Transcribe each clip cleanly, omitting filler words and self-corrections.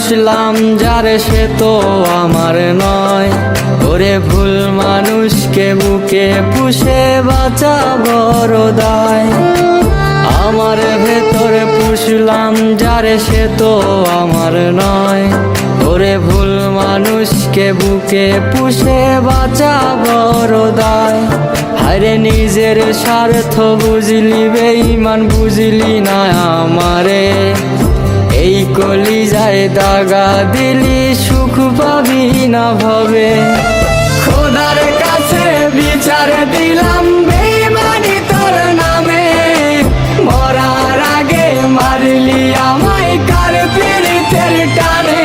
পুষলাম যারে সে তো আমার নয়। ওরে ভুল মানুষকে বুকে পুষে বাঁচা বড় দায়। আমার ভেতরে পুষলাম যারে সে তো আমার নয়। ওরে ভুল মানুষকে বুকে পুষে বাঁচা বড় দায়। হায়রে নিজের স্বার্থ বুঝলি বেঈমান বুঝলি না আমারে। এই কলিজায় দাগা দিলি সুখ পাবি না ভবে। খোদার কাছে বিচার দিলাম বেঈমানি তোর নামে। মরার আগে মারলি আমায় কার পীড়িতের টানে।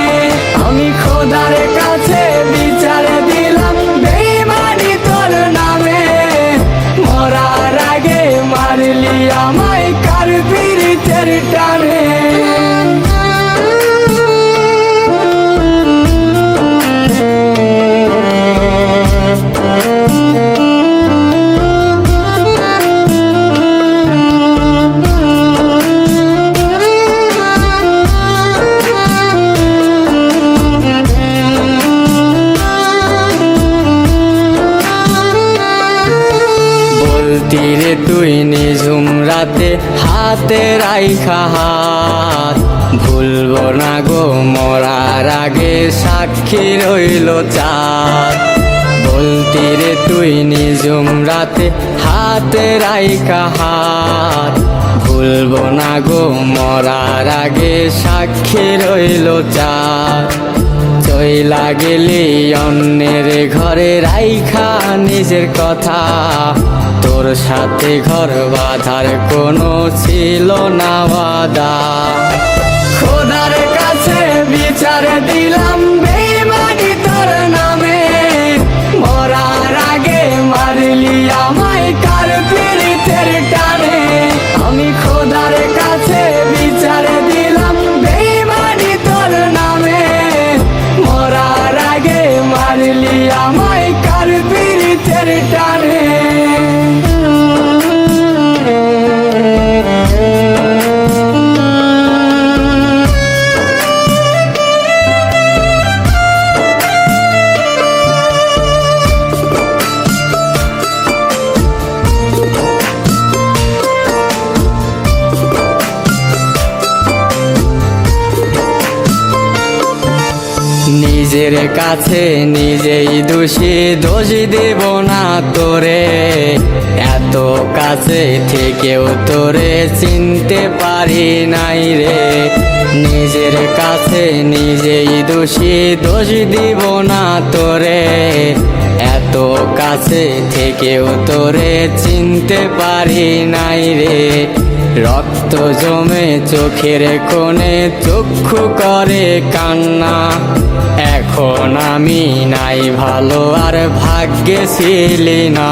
আমি খোদার কাছে বিচার দিলাম বেঈমানি তোর নামে। মরার আগে মারলি আমায় কার পীড়িতের টানে। তীরে তুই নিঝুম রাতে হাতে রাইখা হাত। ভুলবো না গো মরার আগে সাক্ষী রইল চাঁদ। বলতি রে তুই নিঝুম রাতে হাতে রাইখা হাত। ভুলবো না গো মরার আগে সাক্ষী রইল চাঁদ। চইলা গেলি অন্যের ঘরে রাইখা নিজের কথা। তোর সাথে ঘর বাঁধার কোনো ছিল না ওয়াদা। খোদার কাছে বিচার দিলাম বেঈমানি তোর নামে। মরার আগে মারলি আমায় কার পীড়িতের টানে। আমি খোদার কাছে বিচার দিলাম বেঈমানি তোর নামে। মরার আগে মারলি আমায় কার পীড়িতের টানে। নিজের কাছে নিজেই দোষী দোষ দেব না তোরে। এত কাছে থেকেও তোরে চিনতে পারি নাই রে। নিজের কাছে নিজেই দোষী দোষ দিব না তোরে। এত কাছে থেকেও তোরে চিনতে পারি নাই রে। রক্ত জমে চোখের কোণে চক্ষু করে কান্না। এখন আমি নাই ভালো আর ভাগ্যে ছিলি না।